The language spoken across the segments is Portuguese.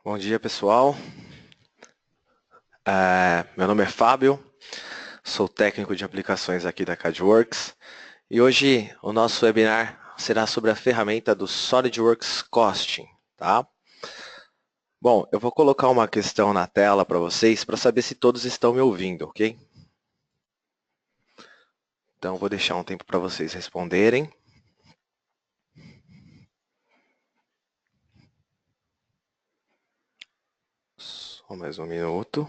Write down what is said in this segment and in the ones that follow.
Bom dia, pessoal. Meu nome é Fábio, sou técnico de aplicações aqui da CADWorks e hoje o nosso webinar será sobre a ferramenta do SolidWorks Costing, tá? Bom, eu vou colocar uma questão na tela para vocês para saber se todos estão me ouvindo, ok? Então, vou deixar um tempo para vocês responderem. Só mais um minuto.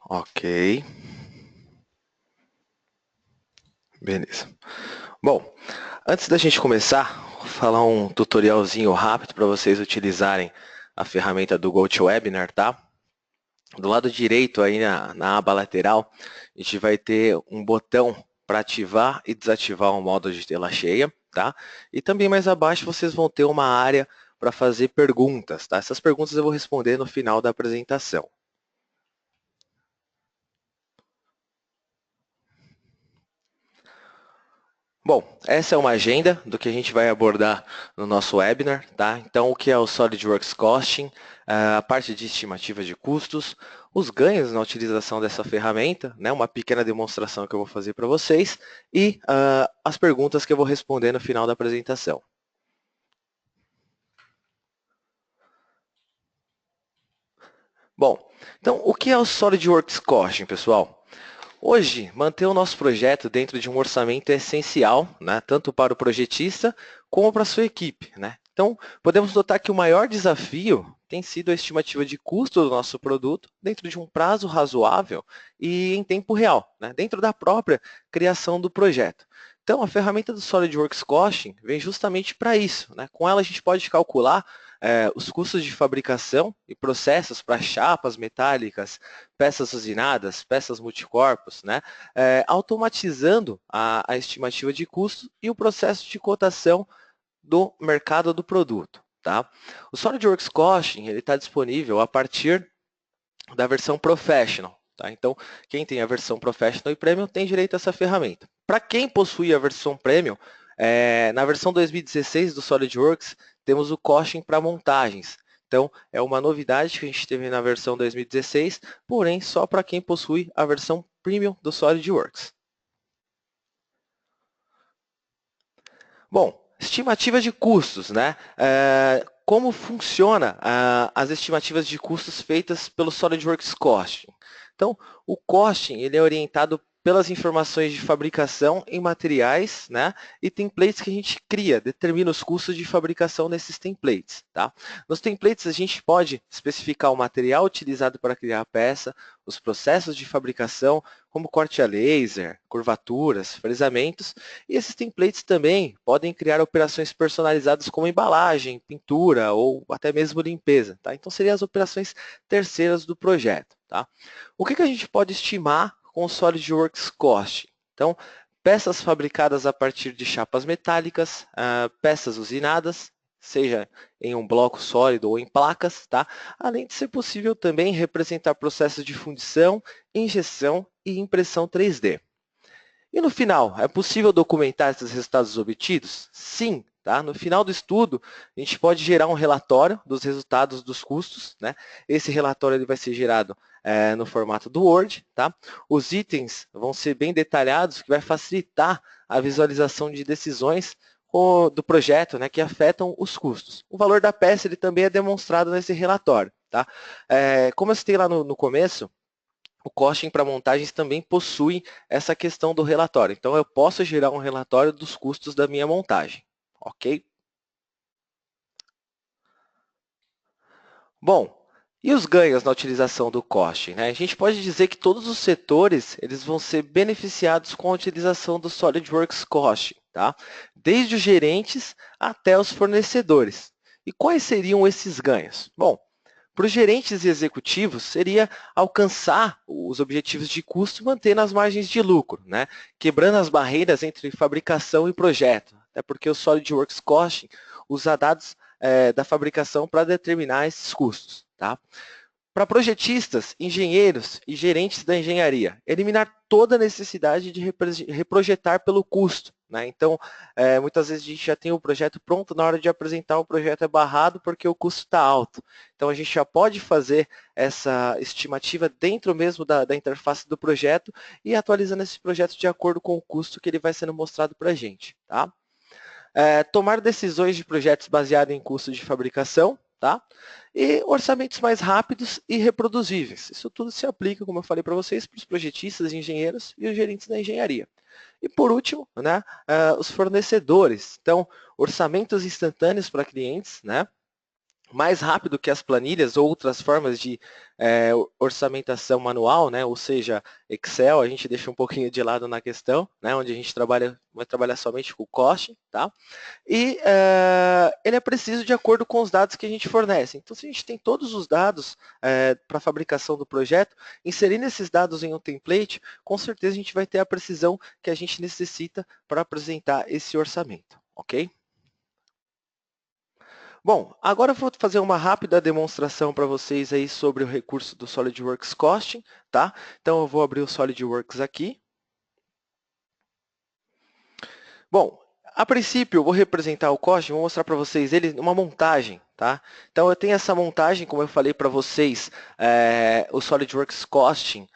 Ok. Beleza. Bom, antes da gente começar, vou falar um tutorialzinho rápido para vocês utilizarem a ferramenta do GoToWebinar, tá? Do lado direito, aí na aba lateral, a gente vai ter um botão para ativar e desativar o modo de tela cheia, tá? E também mais abaixo vocês vão ter uma área para fazer perguntas, tá? Essas perguntas eu vou responder no final da apresentação. Bom, essa é uma agenda do que a gente vai abordar no nosso webinar, tá? Então, o que é o SolidWorks Costing, a parte de estimativa de custos, os ganhos na utilização dessa ferramenta, né? Uma pequena demonstração que eu vou fazer para vocês e as perguntas que eu vou responder no final da apresentação. Bom, então, o que é o SolidWorks Costing, pessoal? Hoje, manter o nosso projeto dentro de um orçamento é essencial, né, tanto para o projetista como para a sua equipe, né? Então, podemos notar que o maior desafio tem sido a estimativa de custo do nosso produto dentro de um prazo razoável e em tempo real, né, dentro da própria criação do projeto. Então, a ferramenta do SolidWorks Costing vem justamente para isso, né? Com ela, a gente pode calcular os custos de fabricação e processos para chapas metálicas, peças usinadas, peças multicorpos, né? Automatizando a estimativa de custo e o processo de cotação do mercado do produto. Tá? O SolidWorks Costing está disponível a partir da versão Professional. Tá? Então, quem tem a versão Professional e Premium tem direito a essa ferramenta. Para quem possui a versão Premium, na versão 2016 do SolidWorks, temos o Costing para montagens. Então, é uma novidade que a gente teve na versão 2016, porém só para quem possui a versão Premium do SolidWorks. Bom, estimativa de custos, né? Como funciona as estimativas de custos feitas pelo SolidWorks Costing? Então, o costing ele é orientado pelas informações de fabricação em materiais, né? E templates que a gente cria, determina os custos de fabricação nesses templates, tá? Nos templates a gente pode especificar o material utilizado para criar a peça, os processos de fabricação, como corte a laser, curvaturas, frisamentos, e esses templates também podem criar operações personalizadas como embalagem, pintura ou até mesmo limpeza. Tá? Então, seriam as operações terceiras do projeto. Tá? O que a gente pode estimar com o SolidWorks Cost? Então, peças fabricadas a partir de chapas metálicas, peças usinadas, seja em um bloco sólido ou em placas, tá? Além de ser possível também representar processos de fundição, injeção e impressão 3D. E no final, é possível documentar esses resultados obtidos? Sim. Tá? No final do estudo, a gente pode gerar um relatório dos resultados dos custos. Né? Esse relatório ele vai ser gerado no formato do Word. Tá? Os itens vão ser bem detalhados, que vai facilitar a visualização de decisões do projeto, né, que afetam os custos. O valor da peça ele também é demonstrado nesse relatório. Tá? Como eu citei lá no começo, o costing para montagens também possui essa questão do relatório. Então, eu posso gerar um relatório dos custos da minha montagem. Ok? Bom, e os ganhos na utilização do costing? Né? A gente pode dizer que todos os setores eles vão ser beneficiados com a utilização do SolidWorks Costing, tá? Desde os gerentes até os fornecedores. E quais seriam esses ganhos? Bom, para os gerentes e executivos, seria alcançar os objetivos de custo mantendo as margens de lucro, né? Quebrando as barreiras entre fabricação e projeto. Até porque o SolidWorks Costing usa dados da fabricação para determinar esses custos. Tá? Para projetistas, engenheiros e gerentes da engenharia, eliminar toda a necessidade de reprojetar pelo custo. né? Então, muitas vezes a gente já tem o projeto pronto, na hora de apresentar o projeto é barrado porque o custo está alto. Então, a gente já pode fazer essa estimativa dentro mesmo da interface do projeto e atualizando esse projeto de acordo com o custo que ele vai sendo mostrado para a gente, tá? Tomar decisões de projetos baseados em custo de fabricação, tá? E orçamentos mais rápidos e reproduzíveis. Isso tudo se aplica, como eu falei para vocês, para os projetistas, engenheiros e os gerentes da engenharia. E por último, né, os fornecedores. Então, orçamentos instantâneos para clientes, né? Mais rápido que as planilhas ou outras formas de orçamentação manual, né? Ou seja, Excel, a gente deixa um pouquinho de lado na questão, né? Onde a gente vai trabalhar somente com o costing, tá? E ele é preciso de acordo com os dados que a gente fornece. Então, se a gente tem todos os dados para a fabricação do projeto, inserindo esses dados em um template, com certeza a gente vai ter a precisão que a gente necessita para apresentar esse orçamento, ok? Bom, agora eu vou fazer uma rápida demonstração para vocês aí sobre o recurso do SolidWorks Costing, tá? Então, eu vou abrir o SolidWorks aqui. Bom, a princípio, eu vou representar o costing, vou mostrar para vocês ele uma montagem, tá? Então, eu tenho essa montagem, como eu falei para vocês, o SolidWorks Costing,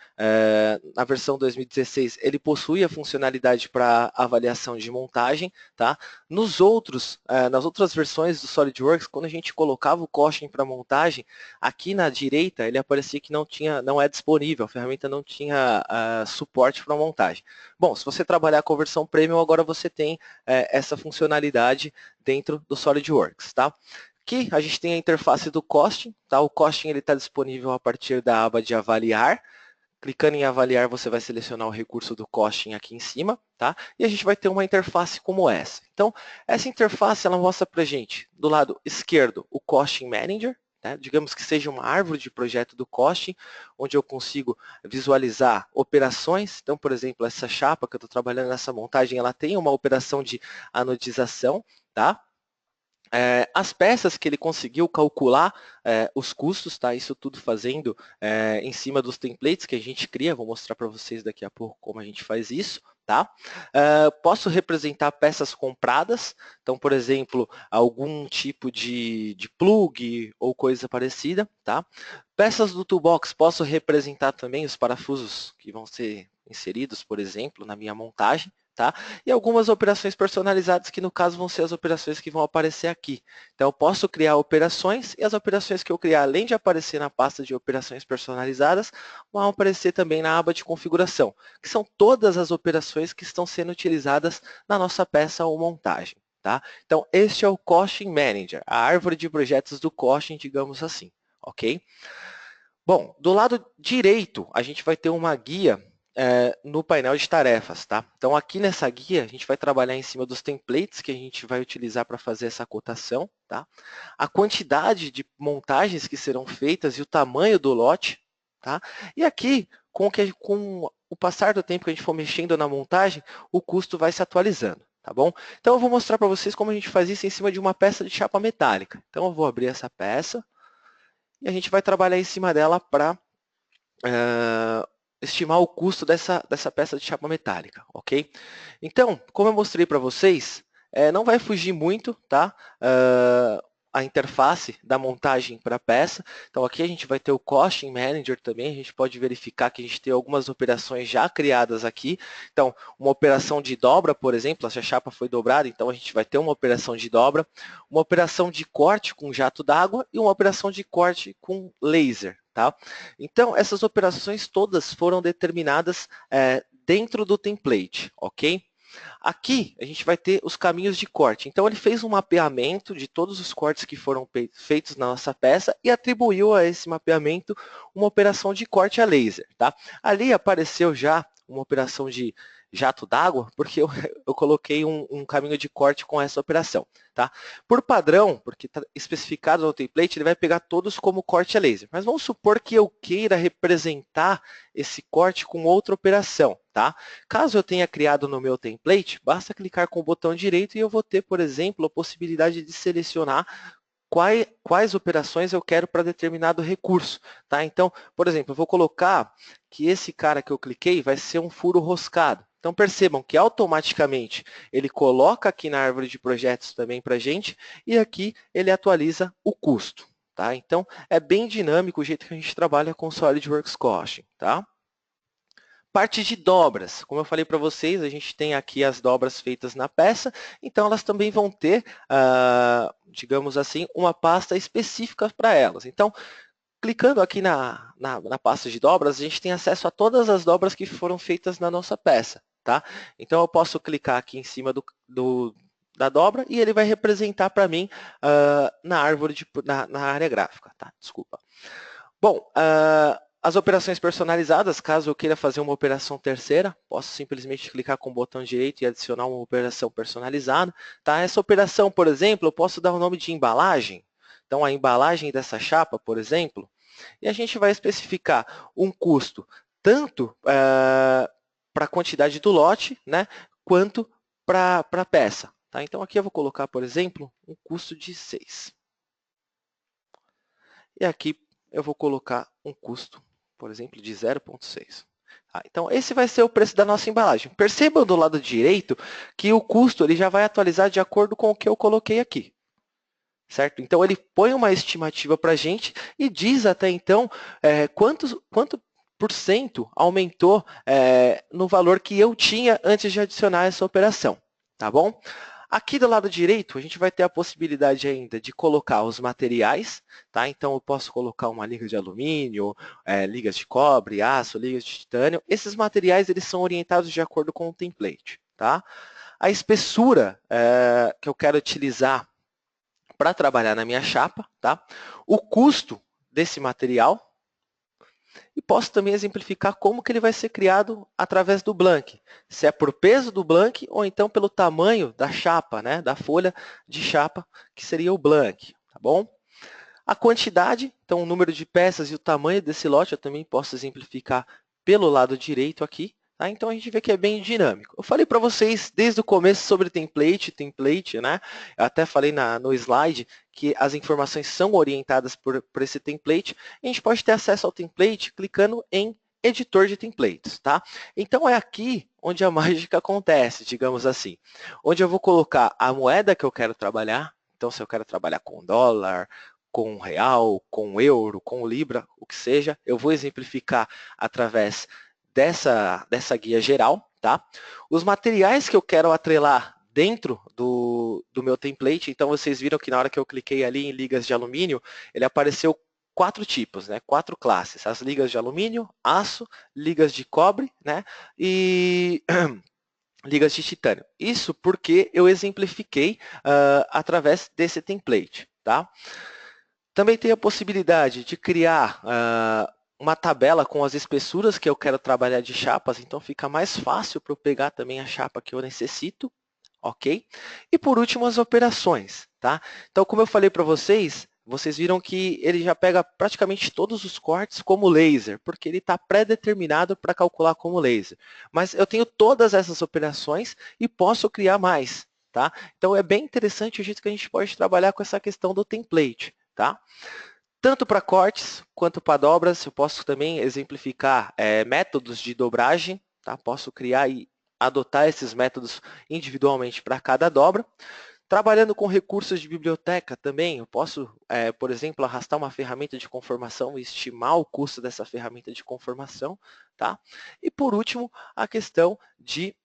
na versão 2016, ele possui a funcionalidade para avaliação de montagem, tá? Nas outras versões do SolidWorks, quando a gente colocava o costing para montagem, aqui na direita, ele aparecia que não é disponível, a ferramenta não tinha suporte para montagem. Bom, se você trabalhar com a versão Premium, agora você tem essa funcionalidade dentro do SolidWorks, tá? Aqui a gente tem a interface do costing, tá? O costing está disponível a partir da aba de avaliar. Clicando em avaliar, você vai selecionar o recurso do costing aqui em cima, tá? E a gente vai ter uma interface como essa. Então, essa interface ela mostra para a gente, do lado esquerdo, o Costing Manager, né? Digamos que seja uma árvore de projeto do costing, onde eu consigo visualizar operações. Então, por exemplo, essa chapa que eu estou trabalhando nessa montagem, ela tem uma operação de anodização, tá? As peças que ele conseguiu calcular os custos, tá? Isso tudo fazendo em cima dos templates que a gente cria, vou mostrar para vocês daqui a pouco como a gente faz isso, tá? Posso representar peças compradas, então, por exemplo, algum tipo de plug ou coisa parecida, tá? Peças do toolbox, posso representar também os parafusos que vão ser inseridos, por exemplo, na minha montagem, tá? E algumas operações personalizadas, que no caso vão ser as operações que vão aparecer aqui. Então, eu posso criar operações, e as operações que eu criar, além de aparecer na pasta de operações personalizadas, vão aparecer também na aba de configuração, que são todas as operações que estão sendo utilizadas na nossa peça ou montagem, tá? Então, este é o Costing Manager, a árvore de projetos do costing, digamos assim, ok? Bom, do lado direito, a gente vai ter uma guia no painel de tarefas, tá? Então, aqui nessa guia, a gente vai trabalhar em cima dos templates que a gente vai utilizar para fazer essa cotação, tá? A quantidade de montagens que serão feitas e o tamanho do lote, tá? E aqui, com o passar do tempo que a gente for mexendo na montagem, o custo vai se atualizando, tá bom? Então, eu vou mostrar para vocês como a gente faz isso em cima de uma peça de chapa metálica. Então, eu vou abrir essa peça e a gente vai trabalhar em cima dela para estimar o custo dessa peça de chapa metálica, ok? Então, como eu mostrei para vocês, não vai fugir muito, tá? A interface da montagem para a peça. Então, aqui a gente vai ter o Costing Manager também, a gente pode verificar que a gente tem algumas operações já criadas aqui. Então, uma operação de dobra, por exemplo, essa chapa foi dobrada, então a gente vai ter uma operação de dobra, uma operação de corte com jato d'água e uma operação de corte com laser, tá? Então, essas operações todas foram determinadas dentro do template, ok? Aqui, a gente vai ter os caminhos de corte. Então, ele fez um mapeamento de todos os cortes que foram feitos na nossa peça e atribuiu a esse mapeamento uma operação de corte a laser, tá? Ali apareceu já uma operação de jato d'água, porque eu coloquei um caminho de corte com essa operação, tá? Por padrão, porque está especificado no template, ele vai pegar todos como corte a laser. Mas vamos supor que eu queira representar esse corte com outra operação, tá? Caso eu tenha criado no meu template, basta clicar com o botão direito e eu vou ter, por exemplo, a possibilidade de selecionar quais operações eu quero para determinado recurso, tá? Então, por exemplo, eu vou colocar que esse cara que eu cliquei vai ser um furo roscado, Então, percebam que automaticamente ele coloca aqui na árvore de projetos também para a gente e aqui ele atualiza o custo. Tá? Então, é bem dinâmico o jeito que a gente trabalha com o SolidWorks Costing. Tá? Parte de dobras. Como eu falei para vocês, a gente tem aqui as dobras feitas na peça, então elas também vão ter, digamos assim, uma pasta específica para elas. Então, clicando aqui na pasta de dobras, a gente tem acesso a todas as dobras que foram feitas na nossa peça. Tá? Então, eu posso clicar aqui em cima da dobra e ele vai representar para mim na árvore, na área gráfica. Tá? Desculpa. Bom, as operações personalizadas, caso eu queira fazer uma operação terceira, posso simplesmente clicar com o botão direito e adicionar uma operação personalizada. Tá? Essa operação, por exemplo, eu posso dar o nome de embalagem. Então, a embalagem dessa chapa, por exemplo, e a gente vai especificar um custo tanto para a quantidade do lote, né, quanto para a peça. Tá? Então, aqui eu vou colocar, por exemplo, um custo de 6. E aqui eu vou colocar um custo, por exemplo, de 0,6. Então, esse vai ser o preço da nossa embalagem. Percebam do lado direito que o custo ele já vai atualizar de acordo com o que eu coloquei aqui. Certo? Então, ele põe uma estimativa para a gente e diz até então quanto por cento aumentou no valor que eu tinha antes de adicionar essa operação. Tá bom? Aqui do lado direito, a gente vai ter a possibilidade ainda de colocar os materiais, tá? Então, eu posso colocar uma liga de alumínio, ligas de cobre, aço, ligas de titânio. Esses materiais eles são orientados de acordo com o template, tá? A espessura que eu quero utilizar para trabalhar na minha chapa, tá? O custo desse material, e posso também exemplificar como que ele vai ser criado através do blank. Se é por peso do blank ou então pelo tamanho da chapa, né, da folha de chapa, que seria o blank, tá bom? A quantidade, então o número de peças e o tamanho desse lote, eu também posso exemplificar pelo lado direito aqui. Tá? Então a gente vê que é bem dinâmico. Eu falei para vocês desde o começo sobre template, né? Eu até falei no slide que as informações são orientadas por esse template. A gente pode ter acesso ao template clicando em editor de templates, tá? Então é aqui onde a mágica acontece, digamos assim, onde eu vou colocar a moeda que eu quero trabalhar. Então, se eu quero trabalhar com dólar, com real, com euro, com libra, o que seja, eu vou exemplificar através dessa guia geral, tá? Os materiais que eu quero atrelar dentro do meu template, então vocês viram que na hora que eu cliquei ali em ligas de alumínio, ele apareceu 4 tipos, né? 4 classes, as ligas de alumínio, aço, ligas de cobre, né? E ligas de titânio. Isso porque eu exemplifiquei através desse template, tá? Também tem a possibilidade de criar uma tabela com as espessuras que eu quero trabalhar de chapas, então fica mais fácil para eu pegar também a chapa que eu necessito, ok? E por último, as operações, tá? Então, como eu falei para vocês, vocês viram que ele já pega praticamente todos os cortes como laser, porque ele está pré-determinado para calcular como laser. Mas eu tenho todas essas operações e posso criar mais, tá? Então, é bem interessante o jeito que a gente pode trabalhar com essa questão do template. Tá? Tanto para cortes quanto para dobras, eu posso também exemplificar métodos de dobragem, tá? Posso criar e adotar esses métodos individualmente para cada dobra. Trabalhando com recursos de biblioteca também, eu posso, por exemplo, arrastar uma ferramenta de conformação e estimar o custo dessa ferramenta de conformação. Tá? E por último, a questão de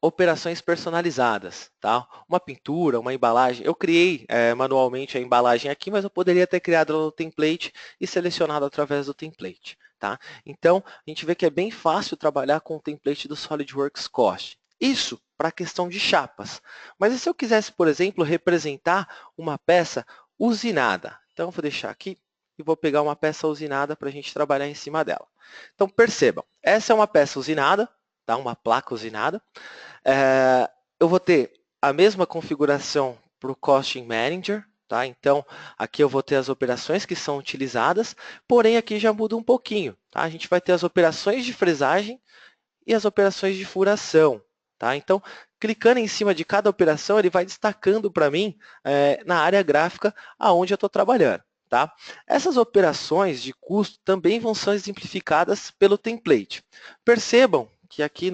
operações personalizadas, tá? Uma pintura, uma embalagem. Eu criei manualmente a embalagem aqui, mas eu poderia ter criado no template e selecionado através do template, tá? Então, a gente vê que é bem fácil trabalhar com o template do SolidWorks Cost. Isso para a questão de chapas. Mas e se eu quisesse, por exemplo, representar uma peça usinada? Então, eu vou deixar aqui e vou pegar uma peça usinada para a gente trabalhar em cima dela. Então, percebam, essa é uma peça usinada, tá? Uma placa usinada. Eu vou ter a mesma configuração para o Costing Manager, tá? Então, aqui eu vou ter as operações que são utilizadas, porém aqui já muda um pouquinho, tá? A gente vai ter as operações de fresagem e as operações de furação, tá? Então, clicando em cima de cada operação, ele vai destacando para mim na área gráfica aonde eu estou trabalhando. Tá? Essas operações de custo também vão ser exemplificadas pelo template. Percebam que aqui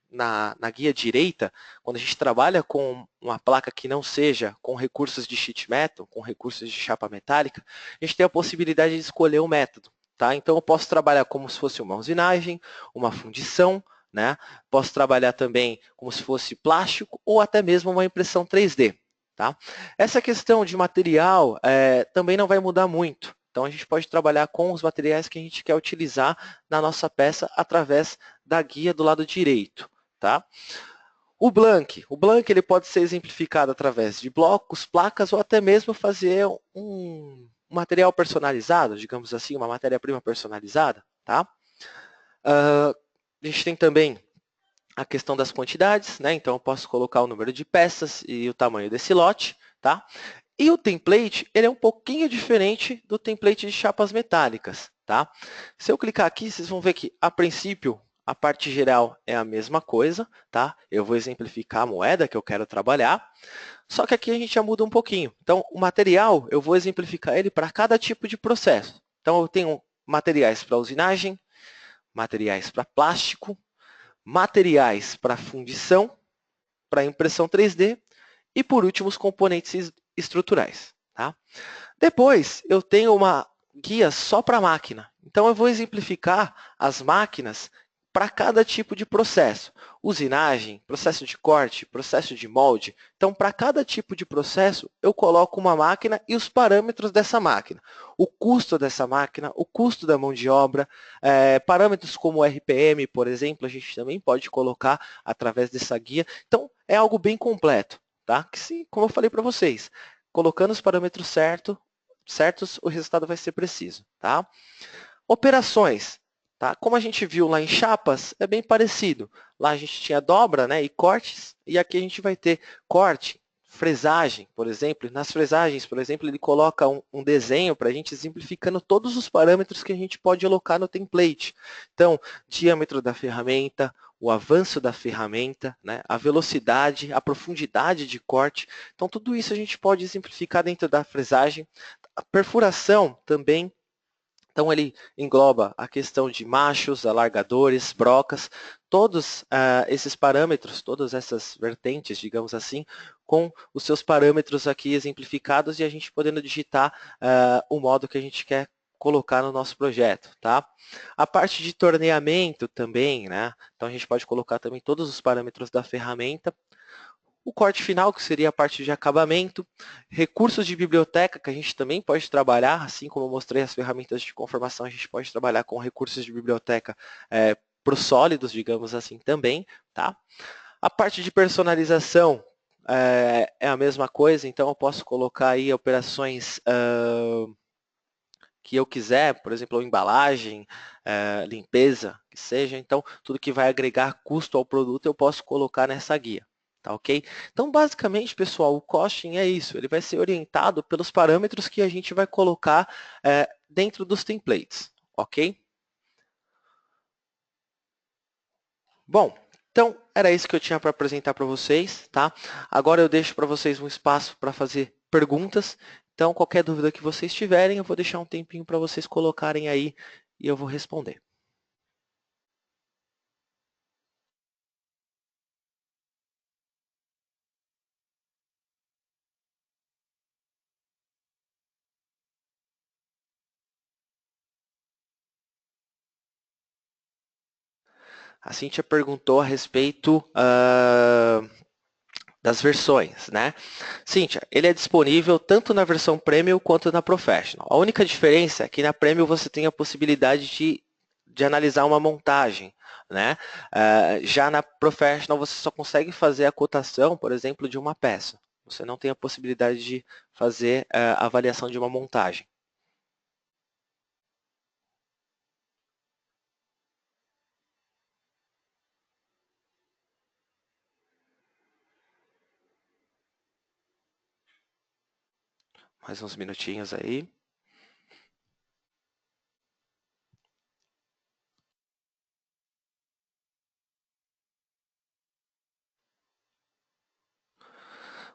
na guia direita, quando a gente trabalha com uma placa que não seja com recursos de sheet metal, com recursos de chapa metálica, a gente tem a possibilidade de escolher o método. Tá? Então, eu posso trabalhar como se fosse uma usinagem, uma fundição, né? Posso trabalhar também como se fosse plástico ou até mesmo uma impressão 3D. Tá? Essa questão de material também não vai mudar muito. Então, a gente pode trabalhar com os materiais que a gente quer utilizar na nossa peça através da guia do lado direito. Tá? O Blank ele pode ser exemplificado através de blocos, placas ou até mesmo fazer um material personalizado, digamos assim, uma matéria-prima personalizada. Tá? A gente tem também a questão das quantidades, né? Então eu posso colocar o número de peças e o tamanho desse lote. Tá? E o template, ele é um pouquinho diferente do template de chapas metálicas. Tá? Se eu clicar aqui, vocês vão ver que, a princípio, a parte geral é a mesma coisa. Tá? Eu vou exemplificar a moeda que eu quero trabalhar. Só que aqui a gente já muda um pouquinho. Então, o material, eu vou exemplificar ele para cada tipo de processo. Então, eu tenho materiais para usinagem, materiais para plástico, materiais para fundição, para impressão 3D e, por último, os componentes estruturais. Tá? Depois, eu tenho uma guia só para máquina. Então, eu vou exemplificar as máquinas para cada tipo de processo. Usinagem, processo de corte, processo de molde. Então, para cada tipo de processo, eu coloco uma máquina e os parâmetros dessa máquina. O custo dessa máquina, o custo da mão de obra, parâmetros como o RPM, por exemplo, a gente também pode colocar através dessa guia. Então, é algo bem completo. Tá? Que, sim, como eu falei para vocês, colocando os parâmetros certos, o resultado vai ser preciso. Tá? Operações. Tá? Como a gente viu lá em chapas, é bem parecido. Lá a gente tinha dobra, né, e cortes, e aqui a gente vai ter corte, fresagem, por exemplo. Nas fresagens, por exemplo, ele coloca um desenho para a gente simplificando todos os parâmetros que a gente pode alocar no template. Então, diâmetro da ferramenta, o avanço da ferramenta, né, a velocidade, a profundidade de corte. Então, tudo isso a gente pode simplificar dentro da fresagem. A perfuração também. Então, ele engloba a questão de machos, alargadores, brocas, todos esses parâmetros, todas essas vertentes, digamos assim, com os seus parâmetros aqui exemplificados e a gente podendo digitar o modo que a gente quer colocar no nosso projeto. Tá? A parte de torneamento também, né? Então, a gente pode colocar também todos os parâmetros da ferramenta. O corte final, que seria a parte de acabamento, recursos de biblioteca, que a gente também pode trabalhar, assim como eu mostrei as ferramentas de conformação, a gente pode trabalhar com recursos de biblioteca para os sólidos, digamos assim, também. Tá? A parte de personalização é a mesma coisa, então eu posso colocar aí operações que eu quiser, por exemplo, embalagem, limpeza, que seja. Então, tudo que vai agregar custo ao produto eu posso colocar nessa guia. Tá, ok? Então, basicamente, pessoal, o costing é isso. Ele vai ser orientado pelos parâmetros que a gente vai colocar dentro dos templates. Ok? Bom, então, era isso que eu tinha para apresentar para vocês. Tá? Agora eu deixo para vocês um espaço para fazer perguntas. Então, qualquer dúvida que vocês tiverem, eu vou deixar um tempinho para vocês colocarem aí e eu vou responder. A Cíntia perguntou a respeito das versões, né? Cíntia, ele é disponível tanto na versão Premium quanto na Professional. A única diferença é que na Premium você tem a possibilidade de analisar uma montagem, né? Já na Professional você só consegue fazer a cotação, por exemplo, de uma peça. Você não tem a possibilidade de fazer a avaliação de uma montagem. Mais uns minutinhos aí.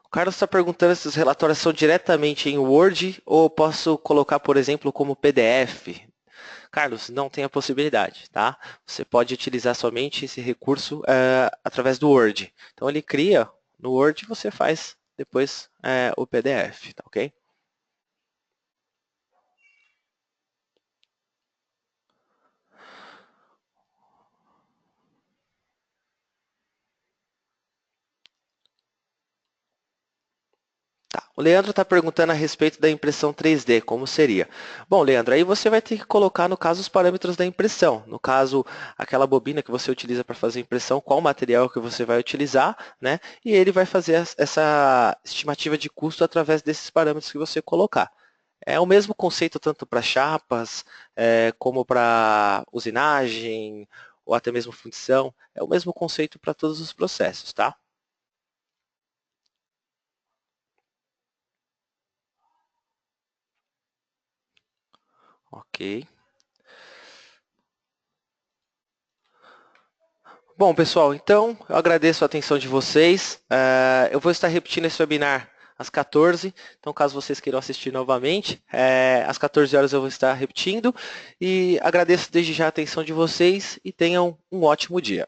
O Carlos está perguntando se os relatórios são diretamente em Word ou posso colocar, por exemplo, como PDF. Carlos, não tem a possibilidade, tá? Você pode utilizar somente esse recurso através do Word. Então, ele cria no Word e você faz depois o PDF, tá ok? Tá. O Leandro está perguntando a respeito da impressão 3D, como seria? Bom, Leandro, aí você vai ter que colocar, no caso, os parâmetros da impressão. No caso, aquela bobina que você utiliza para fazer a impressão, qual material que você vai utilizar, né? E ele vai fazer essa estimativa de custo através desses parâmetros que você colocar. É o mesmo conceito tanto para chapas, como para usinagem, ou até mesmo fundição. É o mesmo conceito para todos os processos, tá? Ok. Bom, pessoal, então eu agradeço a atenção de vocês. Eu vou estar repetindo esse webinar às 14, então caso vocês queiram assistir novamente, às 14 horas eu vou estar repetindo. E agradeço desde já a atenção de vocês e tenham um ótimo dia.